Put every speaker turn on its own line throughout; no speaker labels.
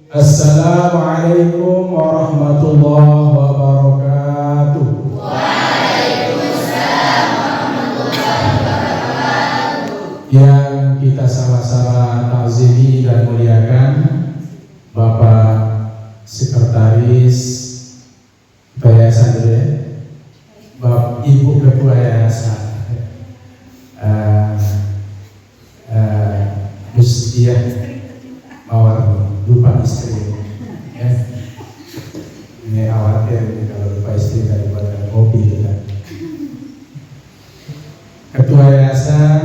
Assalamualaikum warahmatullahi wabarakatuh.
Waalaikumsalam warahmatullahi wabarakatuh.
Yang kita sama-sama ta'zimi dan muliakan Bapak Sekretaris Yayasan dulu ya, Bapak Ibu Ketua Yayasan Mustiah Mawarni, lupa istri ya. Ini khawatir ini kalau lupa istri daripada kopi kan. Ketua Yayasan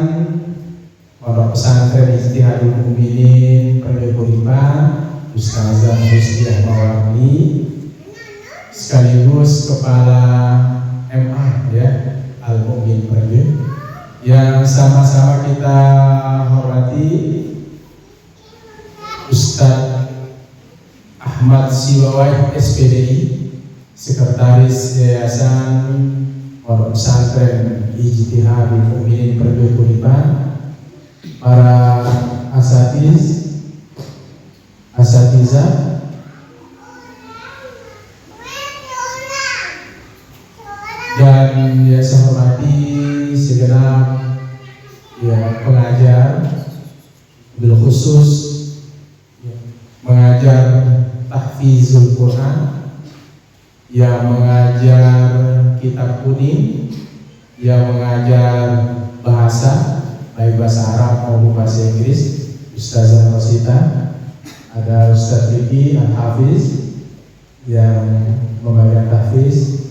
Pondok Pesantren Ijtihadul Mukminin Perdeburipan Ustazah Mustiah Mawarni, sekaligus Kepala MA ya Al-Mukmin Perdeb, yang sama-sama kita hormati Ustadz Ahmad Siwawai SPDI, Sekretaris Yayasan Pondok Pesantren Ijtihadul Mukminin Perdeburipan, para asatizah, dan yang saya hormati segenap ya pengajar, bil khusus mengajar tahfizul Quran, yang mengajar kitab kuning, yang mengajar bahasa baik bahasa Arab maupun bahasa Inggris, Ustazah Rosita, ada Ustaz Riki Al-Hafiz yang mengajar tahfiz,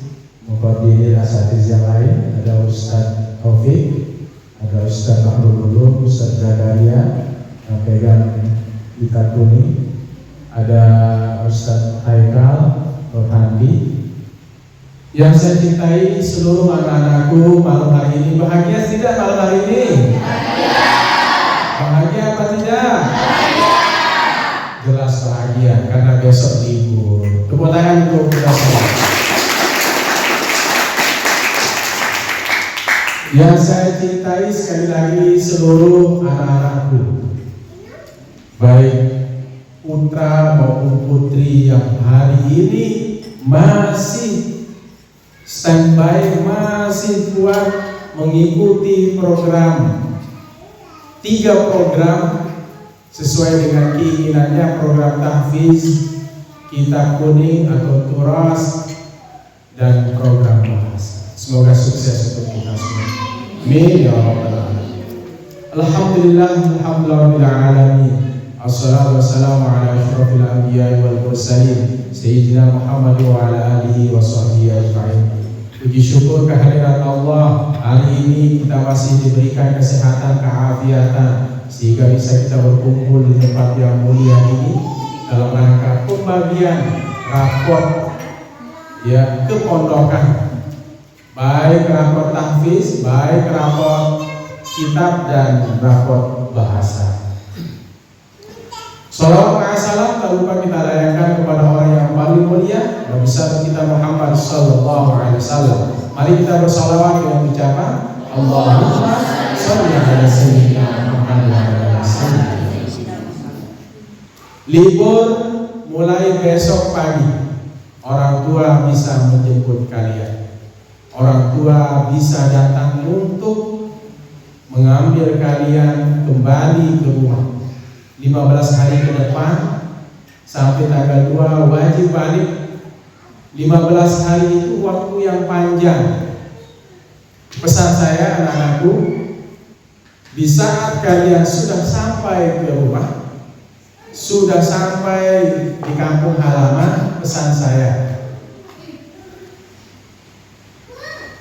mengkoordinir asatiz yang lain, ada Ustaz Taufik, ada Ustaz Mahrul Ulum, Ustaz Zakaria yang pegang kitab kuning, ada Ustaz Haikal Rohandi. Yang saya cintai seluruh anak-anakku malam hari ini. Bahagia tidak malam hari ini? Bahagia. Bahagia apa tidak? Bahagia. Jelas bahagia karena besok libur. Tepuk tangan untuk kita semua. Yang saya cintai sekali lagi seluruh anak-anakku, baik putra maupun putri yang hari ini masih standby, masih kuat mengikuti program, 3 program sesuai dengan keinginannya, program tahfiz, kitab kuning atau turas, dan program bahasa. Semoga sukses untuk kita semua. Amin ya rabbal alamin. Alhamdulillah, alhamdulillahirabbil alamin. Assalatu wassalamu ala asyrafil anbiya'i wal mursalin Sayyidina Muhammad wa ala alihi wa sahbihi ajma'in. Puji syukur kehadirat Allah, hari ini kita masih diberikan kesehatan, keafiatan, sehingga bisa kita berkumpul di tempat yang mulia ini dalam rangka pembagian rapor ya kepondokan, baik rapor tahfiz, baik rapor kitab dan rapor bahasa. Salawat salam tak lupa kita layankan kepada orang yang paling mulia, Nabi besar kita Muhammad sallallahu alaihi wasallam. Mari kita bersalawat dengan ucapan Allahumma shalli ala sayyidina Muhammad wa ala sayyidina. Libur mulai besok pagi, orang tua bisa menjemput kalian. Orang tua bisa datang untuk mengambil kalian kembali ke rumah. 15 hari ke depan sampai tanggal 2 wajib balik. 15 hari itu waktu yang panjang. Pesan saya anak-anakku, di saat kalian sudah sampai ke rumah, sudah sampai di kampung halaman, pesan saya,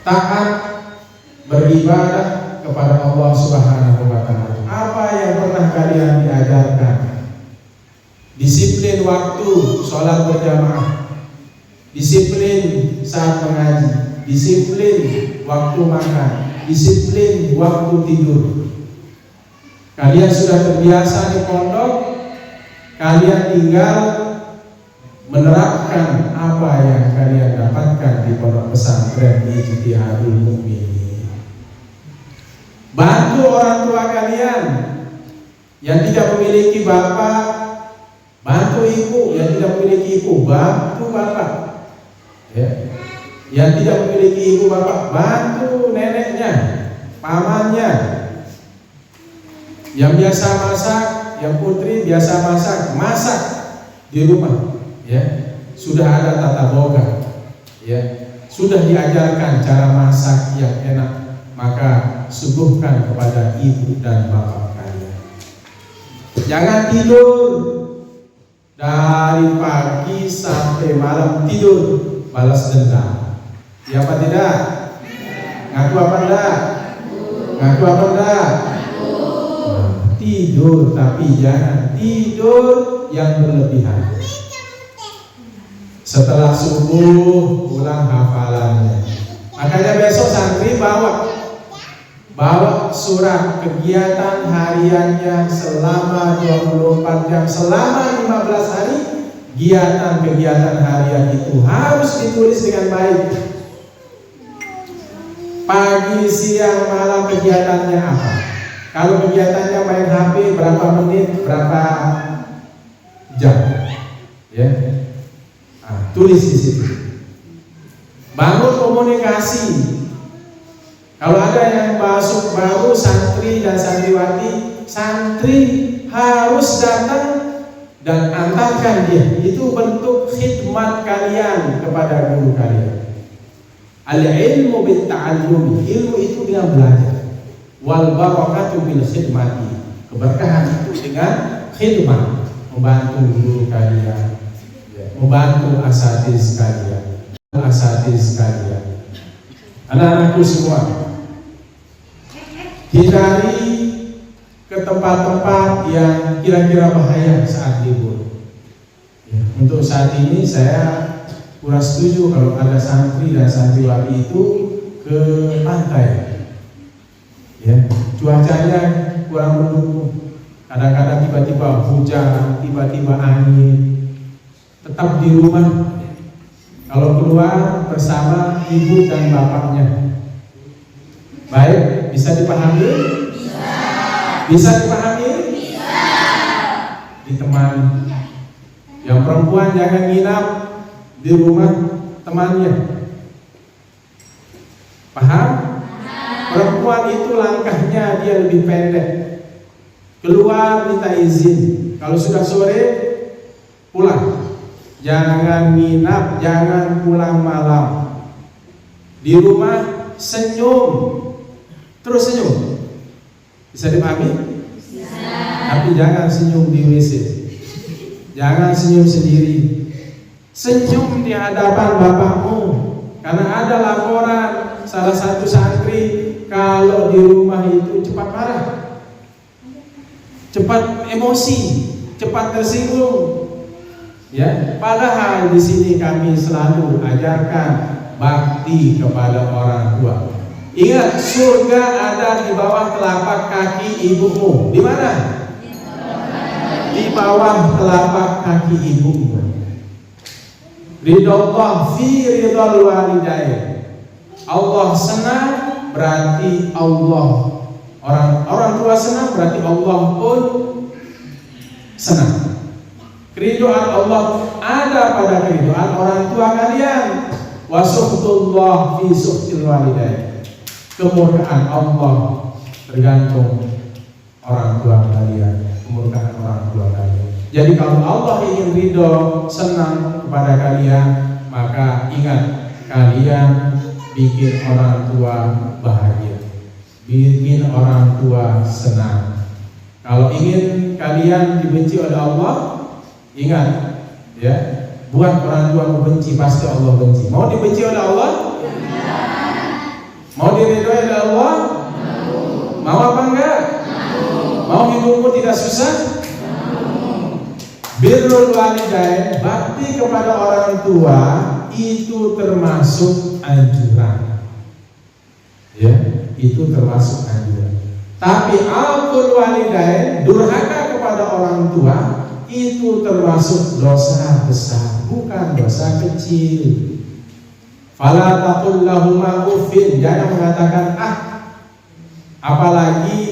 taat beribadah kepada Allah Subhanahu wa Ta'ala. Apa yang pernah kalian diajarkan? Disiplin waktu sholat berjamaah, disiplin saat mengaji, disiplin waktu makan, disiplin waktu tidur. Kalian sudah terbiasa di pondok, kalian tinggal menerapkan apa yang kalian dapatkan di pondok pesantren Ijtihadul Mukminin. Bantu orang tua kalian yang tidak memiliki bapak, bantu ibu memiliki ibu, bantu bapak. Ya. Yang tidak memiliki ibu bapak, bantu neneknya, pamannya. Yang biasa masak, yang putri biasa masak di rumah. Ya, sudah ada tata boga. Ya, sudah diajarkan cara masak yang enak, maka suguhkan kepada ibu dan bapak kalian. Jangan tidur dari pagi sampai malam, tidur balas dendam. Ya apa tidak? Ngaku apa enggak? Ngaku apa enggak? Tidur, tapi jangan tidur yang berlebihan. Setelah subuh pulang hafalannya. Makanya besok santri bawa surat kegiatan hariannya selama 24 jam, selama 15 hari. Kegiatan harian itu harus ditulis dengan baik. Pagi, siang, malam kegiatannya apa? Kalau kegiatannya main HP, berapa menit, berapa jam? Ya, tulis di situ. Bangun komunikasi. Kalau ada yang masuk baru santri dan santriwati, santri harus datang dan antarkan dia. Itu bentuk khidmat kalian kepada guru kalian. Al-ilmu bil ta'allum, ilmu itu dengan belajar. Wal barakatu bil khidmati, keberkahan itu dengan khidmat, membantu guru kalian, membantu asatiz kalian. Anak-anakku semua, hindari ke tempat-tempat yang kira-kira bahaya saat libur. Untuk saat ini saya kurang setuju kalau ada santri dan santriwati itu ke pantai. Ya, cuacanya kurang mendukung. Kadang-kadang tiba-tiba hujan, tiba-tiba angin. Tetap di rumah. Kalau keluar bersama ibu dan bapaknya. Baik, bisa dipahami? Bisa dipahami? Bisa. Ditemani. Yang perempuan jangan nginap di rumah temannya. Paham? Perempuan itu langkahnya dia lebih pendek. Keluar minta izin. Kalau sudah sore pulang. Jangan nginap, jangan pulang malam. Di rumah senyum. Terus senyum. Bisa dipahami? Bisa. Tapi jangan senyum di WC. Jangan senyum sendiri. Senyum di hadapan bapakmu. Karena ada laporan salah satu santri kalau di rumah itu cepat marah, cepat emosi, cepat tersinggung. Ya, padahal di sini kami selalu ajarkan bakti kepada orang tua. Ingat, surga ada di bawah telapak kaki ibumu. Di mana? Di bawah telapak kaki ibumu. Ridallah fi ridal walidain. Allah senang berarti Allah, orang tua senang berarti Allah pun senang. Keriduan Allah ada pada keriduan orang tua kalian. Wa suhtullah fi suhtil walidain. Kemurkaan Allah tergantung orang tua kalian, kemurkaan orang tua kalian. Jadi kalau Allah ingin ridho, senang kepada kalian, maka ingat, kalian bikin orang tua bahagia, bikin orang tua senang. Kalau ingin kalian dibenci oleh Allah, ingat ya, buat orang tua membenci, pasti Allah benci. Mau dibenci oleh Allah? Mau diridhoi oleh Allah? Mau apa enggak? Mau hidupmu tidak susah? Birrul walidain, bakti kepada orang tua itu termasuk anjuran. Ya, itu termasuk anjuran. Tapi aqul walidain, durhaka kepada orang tua, itu termasuk dosa besar, bukan dosa kecil. Fala taqul lahuma uffin, jangan mengatakan apalagi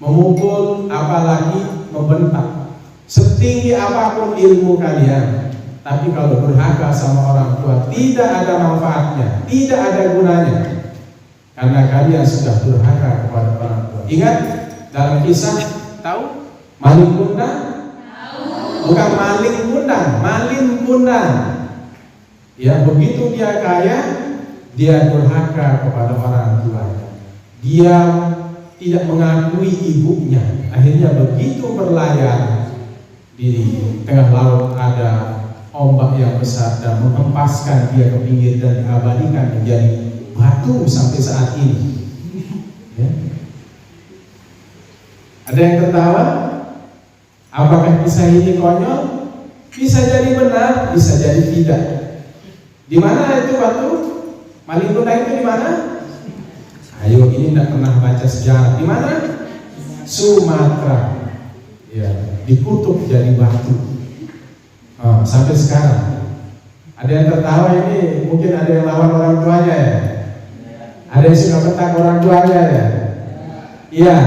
memukul, apalagi membentak. Setinggi apapun ilmu kalian, Tapi kalau durhaka sama orang tua tidak ada manfaatnya, tidak ada gunanya, karena kalian sudah durhaka kepada orang tua. Ingat dalam kisah, tahu maling kundang? Bukan maling kundang, maling kundang. Ya, begitu dia kaya, dia durhaka kepada orang tuanya. Dia tidak mengakui ibunya. Akhirnya begitu berlayar di tengah laut ada ombak yang besar dan menghempaskan dia ke pinggir dan diabadikan menjadi batu sampai saat ini. Ya. Ada yang tertawa? Apakah kisah ini konyol? Bisa jadi benar, bisa jadi tidak. Di mana itu batu? Maling kundang itu di mana? Ayo, ini tidak pernah baca sejarah. Di mana? Sumatera. Ya, dikutuk jadi batu. Sampai sekarang. Ada yang tertawa ini, mungkin ada yang lawan orang tuanya ya. Ada yang suka petak orang tuanya ya. Iya.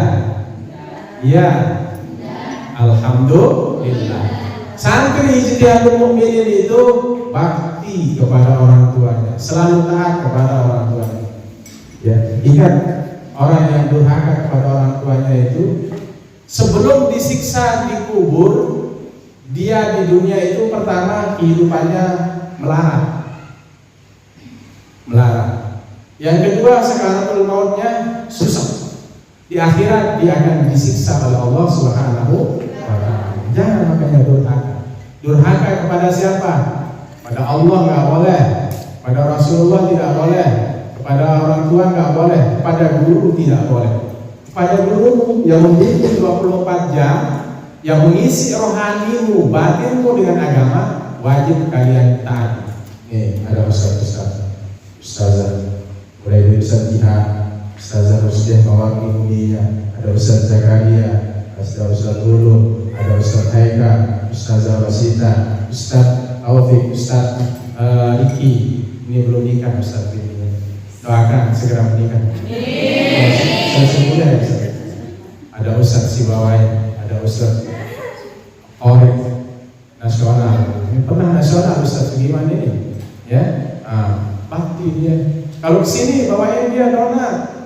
Iya. Alhamdulillah. Santri Ijtihadul Mukminin itu bakti kepada orang tuanya, selalu taat kepada orang tuanya. Ya, ingat orang yang durhaka kepada orang tuanya itu sebelum disiksa di kubur, dia di dunia itu pertama kehidupannya melarat. Yang kedua sakaratul mautnya susah. Di akhirat dia akan disiksa oleh Allah Subhanahu wa ta'ala. Jangan makanya durhaka. Durhaka kepada siapa? Pada Allah nggak boleh, pada Rasulullah tidak boleh, kepada orang tua nggak boleh, kepada guru tidak boleh. Kepada guru yang membimbing 24 jam, yang mengisi rohanimu, batinmu dengan agama, wajib kalian taat. Ada Ustazah, mulai dari Ustaz Jihad, Ustazah Rusdiah Mawaki Mulia, ada Ustaz Zakaria, ada Ustaz Lulu, ada Ustaz Haika, Ustazah Wasita, Ustaz Taufik, Ustaz Riki. Ini belum nikah Ustaz Riki. Doakan segera menikah. Ustaz muda ya Ustaz. Ada Ustaz Sibawai, ada Ustaz Orif nasional. Ini pernah nasional Ustaz gimana ini? Ya, bakti dia. Kalau kesini bawain dia donat.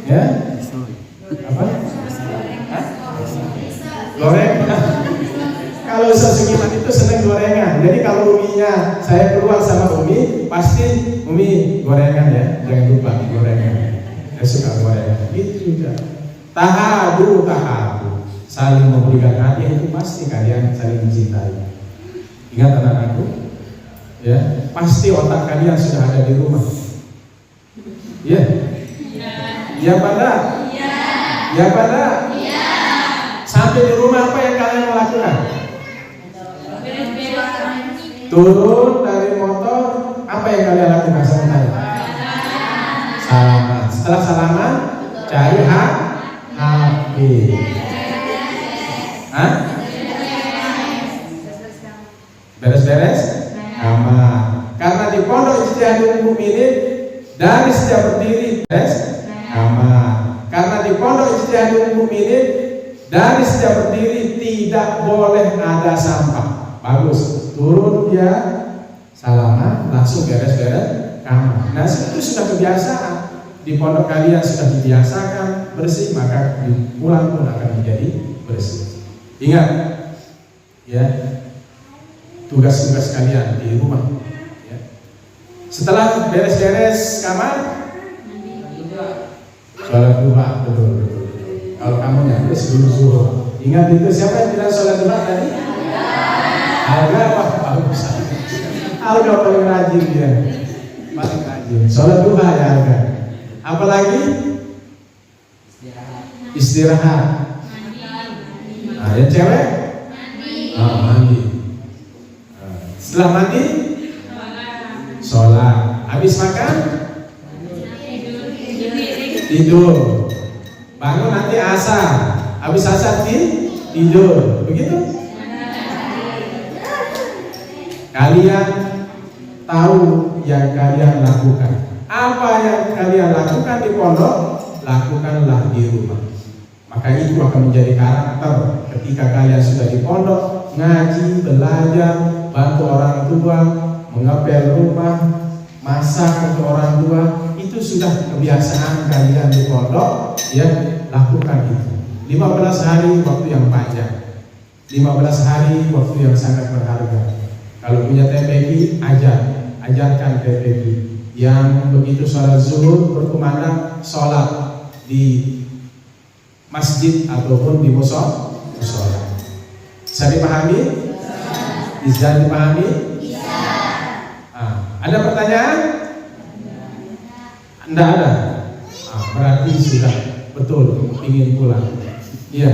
Ya, apa? Goreng. Kalau Ustaz Sugiman itu senang gorengan. Jadi kalau uminya saya keluar sama Umi, pasti Umi gorengan ya. Jangan lupa gorengan. Saya suka gorengan. Itu juga. Tahadu. Saling memberikan hadiah itu pasti kalian saling mencintai. Ingat anak-anakku, ya pasti otak kalian sudah ada di rumah. Ya. Ya pada. Ya pada. Sampai di rumah apa yang kalian lakukan? Turun dari motor, apa yang kalian lakukan sama saya? Salaman. Setelah salaman, cari HP. Hah? Beres-beres kamar. Karena di Pondok Ijtihadul Mukminin dari setiap berdiri beres kamar. Karena di Pondok Ijtihadul Mukminin dari setiap berdiri tidak boleh ada sampah. Bagus. Turun dia salaman langsung beres-beres kamar. Nah itu sudah kebiasaan. Di pondok kalian sudah dibiasakan bersih, maka di pulang pun akan menjadi bersih. Ingat ya, tugas-tugas kalian di rumah ya. Setelah beres-beres kamar, sholat duha. Betul. Kalau kamu nyampe sebelum zuhur, ingat itu siapa yang bilang sholat duha tadi? Alga. Wah, bagus. Alga paling rajin dia, paling rajin. Sholat duha ya Alga. Apalagi istirahat. Nah, yang cewek mandi. Setelah mandi sholat. Habis makan tidur. Bangun nanti asar. Habis asar tidur. Begitu. Kalian tahu yang kalian lakukan. Apa yang kalian lakukan di pondok, lakukanlah di rumah. Maka itu akan menjadi karakter ketika kalian sudah di pondok, ngaji, belajar, bantu orang tua, mengepel rumah, masak untuk orang tua, itu sudah kebiasaan kalian di pondok, ya, lakukan itu. 15 hari waktu yang panjang, 15 hari waktu yang sangat berharga. Kalau punya TPG, ajarkan TPG. Yang begitu sholat zuhur berkumandang, sholat di masjid ataupun di musola. Bisa dipahami? Bisa dipahami? Bisa. Ada pertanyaan? Tidak ada. Berarti sudah betul ingin pulang. Iya,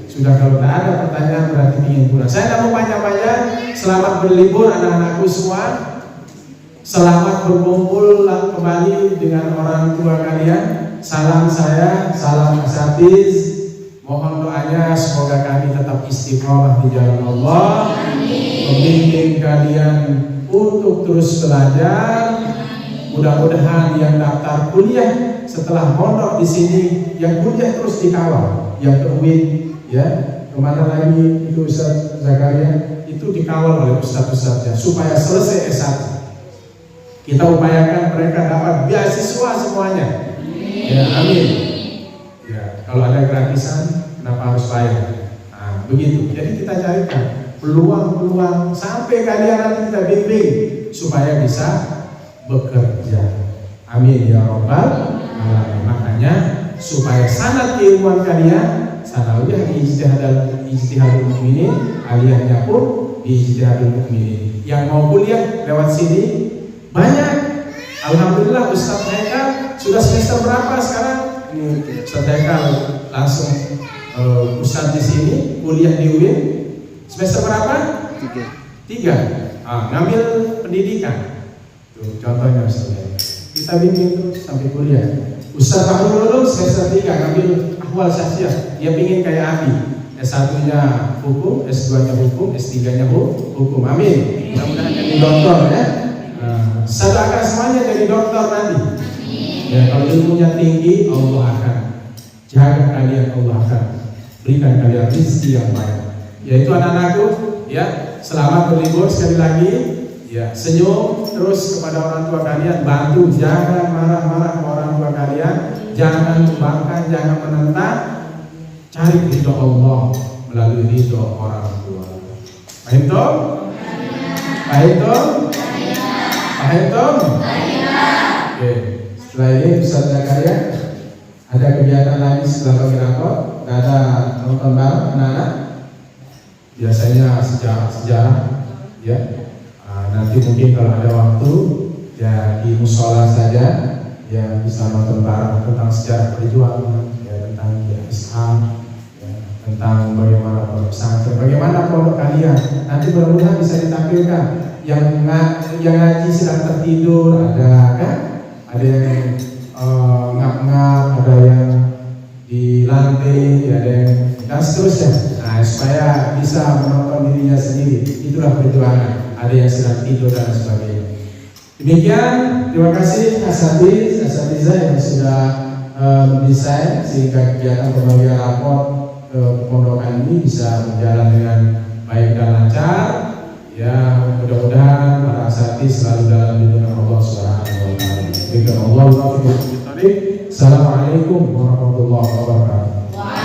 sudah. Kalau tidak ada pertanyaan berarti ingin pulang. Saya tidak mau panjang-panjang. Selamat berlibur anak-anakku semua. Selamat berkumpul kembali dengan orang tua kalian. Salam saya, salam asatiz. Mohon doanya semoga kami tetap istiqomah di jalan Allah. Membimbing kalian untuk terus belajar. Mudah-mudahan yang daftar kuliah setelah mondok di sini, yang kuliah terus dikawal, yang terwin, ya, kemana lagi itu Ustaz Zakaria, itu dikawal oleh ustaz-ustaznya supaya selesai S1. Kita upayakan mereka dapat beasiswa semuanya. Ya, amin. Ya, kalau ada gratisan, kenapa harus bayar? Begitu. Jadi kita carikan peluang-peluang sampai kalian nanti kita bimbing supaya bisa bekerja. Amin ya rabbal alamin. Makanya supaya sanad keilmuan kalian, sanawiyah di ijtihadul mukminin, aliyahnya pun di ijtihadul mukminin. Yang mau kuliah lewat sini banyak. Alhamdulillah Ustaz Haikal sudah semester berapa sekarang? Ini Ustaz Haikal langsung Ustaz di sini kuliah di UIN. Semester berapa? 3. Ngambil pendidikan. Tuh, contohnya Ustaz. Kita bimbing terus sampai kuliah. Ustaz Fahrul Ulum semester 3 ngambil ahwal syakhsiyah. Dia pingin kayak Abi. S1-nya hukum, S2-nya hukum, S3-nya hukum. Amin. Mudah-mudahan jadi dokter ya. Sadaqah semuanya jadi dokter nanti. Ya, kalau ilmunya tinggi, Allah akan jaga kalian, Allah akan berikan kalian rezeki yang baik. Yaitu anak-anakku, ya, selamat berlibur sekali lagi. Ya, senyum terus kepada orang tua kalian, bantu, jangan marah-marah ke orang tua kalian, jangan membangkang, jangan menentang, cari ridho Allah melalui ridho orang tua. Paham toh? Paham toh? Paham toh? Oke, setelah ini Ustaz Zakaria ada kegiatan lagi setelah bagi rapor, ada nonton bareng anak-anak, biasanya sejarah, ya. Nanti mungkin kalau ada waktu ya di musola saja ya bisa nonton bareng tentang sejarah perjuangan, ya, tentang Islam, ya, tentang bagaimana pondok pesantren, bagaimana pondok kalian. Nanti mudah-mudahan bisa ditampilkan yang ngaji sedang tertidur, ada kan? Ada yang ngap-ngap, ada yang di lantai, ada yang dan seterusnya. Nah, supaya bisa menonton dirinya sendiri, itulah perjuangan. Ada yang sedang tidur dan sebagainya. Demikian, terima kasih asatidzah yang sudah mendesain sehingga kegiatan pembagian rapor kepondokan ini bisa berjalan dengan baik dan lancar. Ya, mudah-mudahan para asatiz selalu dalam lindungan Allah Subhanahu wa taala. Assalamualaikum warahmatullahi wabarakatuh.